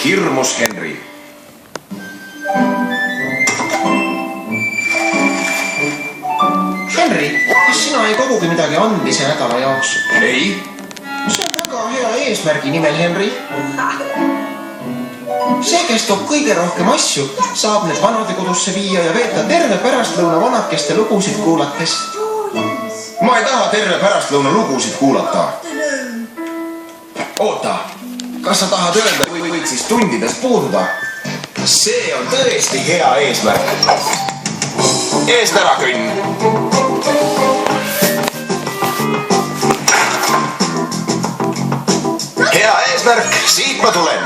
hirmus Henry. Henry, kas sina ei kogugi midagi andmise nädala jaoks? Ei. See on väga hea eesmärgi nimel, Henry. See, kes toob kõige rohkem asju, saab need vanadekodusse viia ja veeta terve pärastlõuna vanakeste lugusid kuulates. Ma ei taha terve pärastlõuna lugusid kuulata. Oota, kas sa tahad öelda või võid siis tundides puududa? See on tõesti hea eesmärk. Eest ära kõnn. Hea eesmärk, siit ma tulen.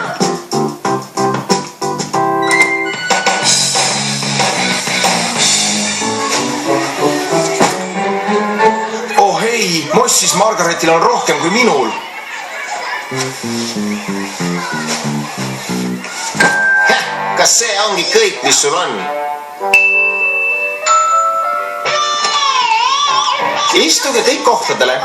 Oh ei, mossis Margaretil on rohkem kui minul. Kas see ongi kõik, mis sul on? Istuge kõik kohtadele.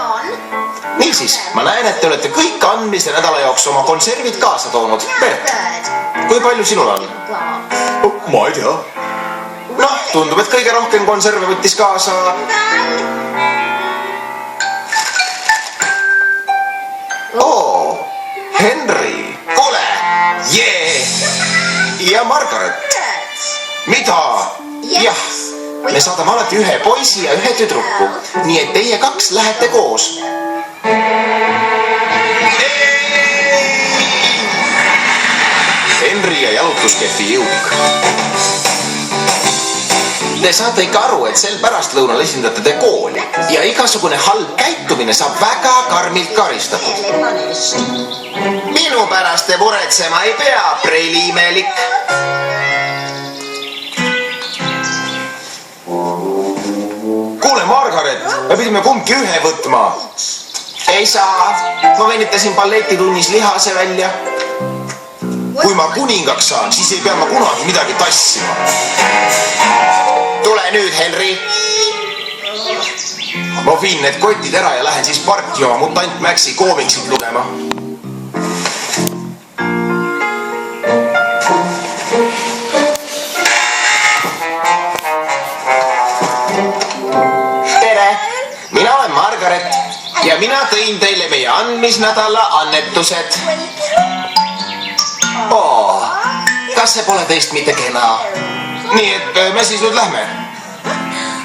Niisiis, ma näen, et te olete kõik andmise nädala jaoks oma konservid kaasa toonud. Bert, kui palju sinul on? Ma ei tea. Noh, tundub, et kõige rohkem konserve võttis kaasa... Oo, Henry, kuule! Jee! Ja Margaret. Mida? Jah, me saadame alati ühe poisi ja ühe tüdruku. Nii et teie kaks lähete koos. Henry ja jalutuskepi jõuk. Te saate ikka aru, et sel pärastlõunal esindate te kooli ja igasugune halb käitumine saab väga karmilt karistatud. Minu pärast te muretsema ei pea, preiliimelik. Kuule, Margaret, me pidime kumbki ühe võtma. Ei saa, ma venitasin balletitunnis lihase välja. Kui ma kuningaks saan, siis ei pea ma kunagi midagi tassima. Tule nüüd, Henry. Ma viin need kotid ära ja lähen siis parki oma Mutant Maxi koomiksit lugema. Tere, mina olen Margaret ja mina tõin teile meie andmisnädala annetused. Oo, kas see pole teist mitte kena? Nii et me siis nüüd lähme.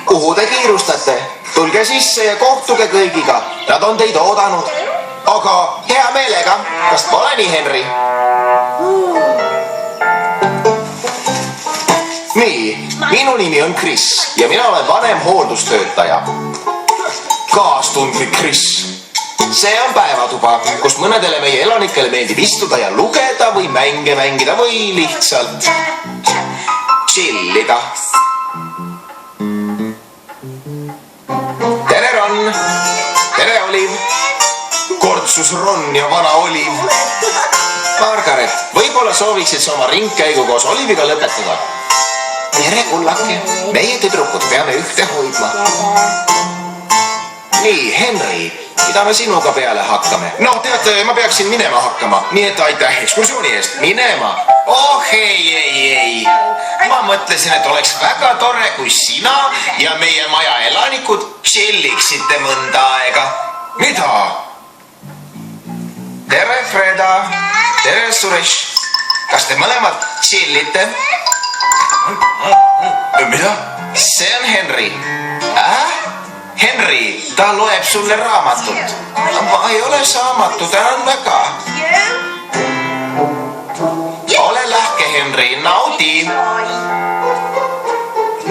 Kuhu te kiirustate? Tulge sisse ja kohtuge kõigiga. Nad on teid oodanud. Aga hea meelega. Kas pole nii, Henry? Nii, minu nimi on Chris ja mina olen vanem hooldustöötaja. Kaastundlik Chris. See on päevatuba, kus mõnedele meie elanikele meeldib istuda ja lugeda või mänge mängida või lihtsalt chillida. Tere, Ron! Tere, Oliv! Kortsus Ron ja vana Oliv. Margaret, võib-olla sooviksid sa oma ringkäigu koos Oliviga lõpetada? Tere, kullake! Meie tüdrukud peame ühte hoidma. Nii, Henry, mida me sinuga peale hakkame? No, teate, ma peaksin minema hakkama, nii et aitäh ekskursiooni eest. Minema? Oh, ei. Ma mõtlesin, et oleks väga tore, kui sina ja meie maja elanikud chilliksite mõnda aega. Mida? Tere, Freda. Tere, Suresh. Kas te mõlemad chillite? Mida? See on Henry. Henry, ta loeb sulle raamatut. Ma ei ole saamatu, tänan väga. Ole lahke, Henry, naudi.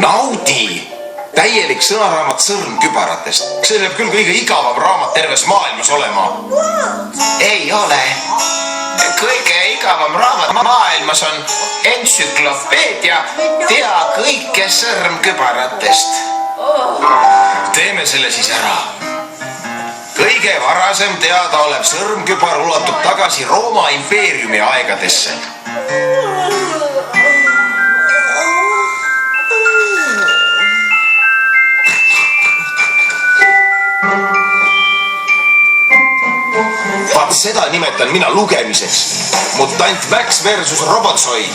Naudi? Täielik sõnaraamat sõrmkübaratest. See peab küll kõige igavam raamat terves maailmas olema. Ei ole. Kõige igavam raamat maailmas on entsüklopeedia Tea kõike sõrmkübaratest. Teeme selle siis ära. Kõige varasem teadaolev sõrmkübar ulatub tagasi Rooma impeeriumi aegadesse. vaat seda nimetan mina lugemiseks. Mutant Max versus Robotsoid.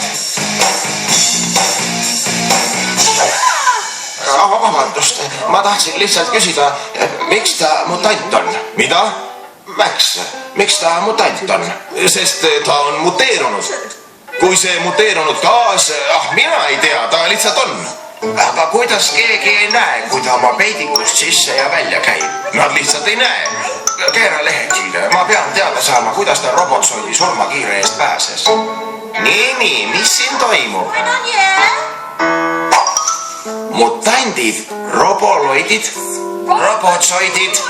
Vabandust, ma tahtsin lihtsalt küsida, miks ta mutant on? Mida? Max, miks ta mutant on? Sest ta on muteerunud. Kui see muteerunud gaas, mina ei tea, ta lihtsalt on. Aga kuidas keegi ei näe, kui ta oma peidikust sisse ja välja käib? Nad lihtsalt ei näe. Keera lehekülge, ma pean teada saama, kuidas ta Robotsoidi surmakiire eest pääses. Nii, mis siin toimub? Mutandid, roboloidid, robotsoidid,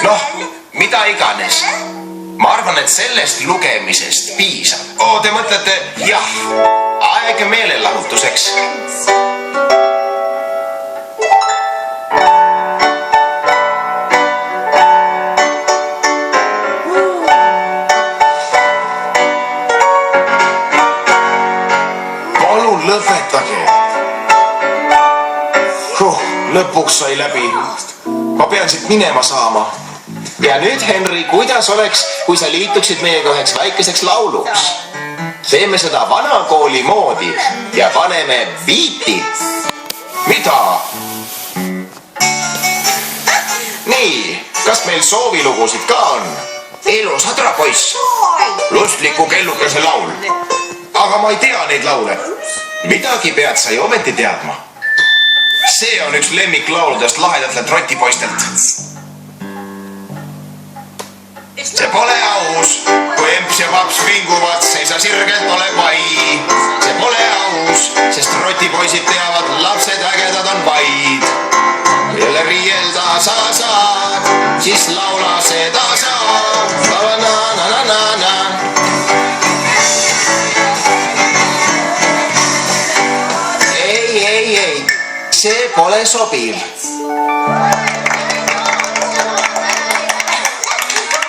noh, mida iganes. Ma arvan, et sellest lugemisest piisab. Te mõtlete, jah, aeg meelelahutuseks. Palun lõpetage. Lõpuks sai läbi. Ma pean siit minema saama. Ja nüüd, Henry, kuidas oleks, kui sa liituksid meiega üheks väikeseks lauluks? Teeme seda vanakooli moodi ja paneme biiti. Mida? Nii, kas meil soovilugusid ka on? Ilus hadra poiss. Lustliku kellukese laul. Aga ma ei tea neid laule. Midagi pead sa ju ometi teadma. See on üks lemmiklauludest lahedatelt rotipoistelt. See pole aus, kui emps ja paps vinguvad, seisa sirgelt, ole pai. See pole aus, sest rotipoisid teavad, lapsed ägedad on vaid. Kui jälle riielda sa saad, siis laula seda saab. Na-na-na-na-na. Ei, see pole sobiv.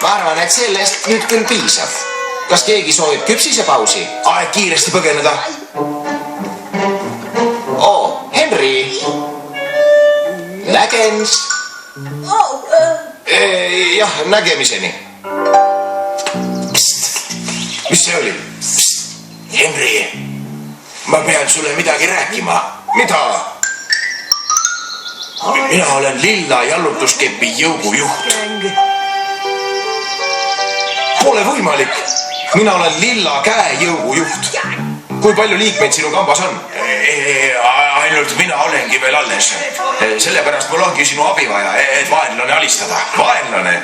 Ma arvan, et sellest nüüd küll piisab. Kas keegi soovib küpsisepausi? Aeg kiiresti põgeneda. Henry. Nägems. Jah, nägemiseni. Mis see oli? Henry, ma pean sulle midagi rääkima. Mida? Mina olen lilla jallutuskepi jõugujuht. Pole võimalik. Mina olen lilla käe jõugujuht. Kui palju liikmeid sinu kambas on? Ainult mina olengi veel alles. Sellepärast mul ongi sinu abi vaja, et vaenlane alistada. Vaenlane?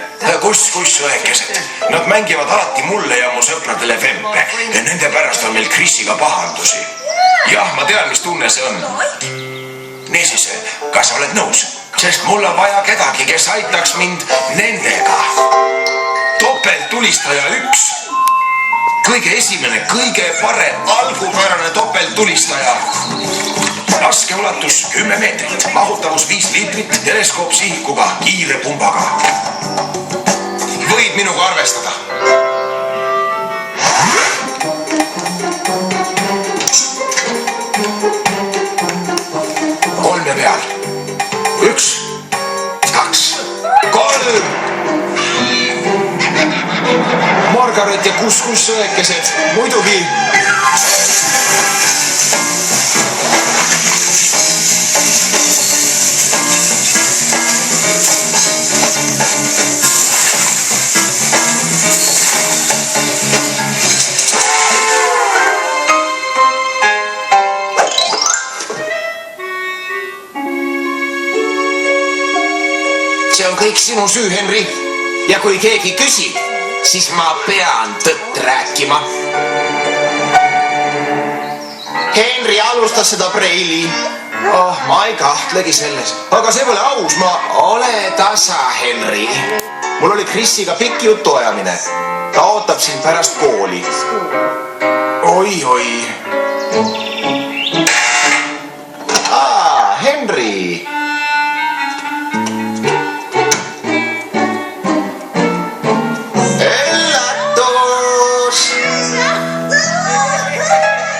Kus õekesed? Nad mängivad alati mulle ja mu sõpradele vempe. Nende pärast on meil Chrisiga pahandusi. Jah, ma tean, mis tunne see on. Niisiis, kas oled nõus? Sest mul on vaja kedagi, kes aitaks mind nendega. Topeltulistaja 1. Kõige esimene, kõige parem, algupärane topeltulistaja. Laskeulatus 10 meetrit, mahutavus 5 liitrit, teleskoop sihikuga, kiire pumbaga. Võid minuga arvestada. Kolme peal. 1, 2, 3. Margaret ja kuskussõekesed, muidugi. See on kõik sinu süü, Henry. Ja kui keegi küsib, siis ma pean tõtt rääkima. Henry alustas seda preili. Ma ei kahtlegi selles. Aga see pole aus, ma... Ole tasa, Henry. Mul oli Chrisiga pikk jutuajamine. Ta ootab sind pärast kooli. Oi. Henry.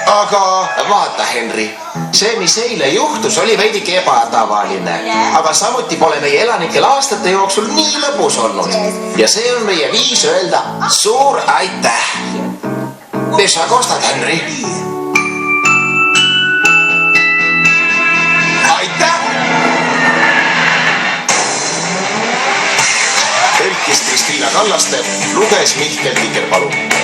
Aga vaata, Henri. See, mis eile juhtus, oli veidike ebatavaline. Aga samuti pole meie elanikel aastate jooksul nii lõbus olnud. Ja see on meie viis öelda suur aitäh. Mis sa kostad, Henri? Aitäh! Tõlkis Kristiina Kallaste, luges Mihkel Tikerpalu.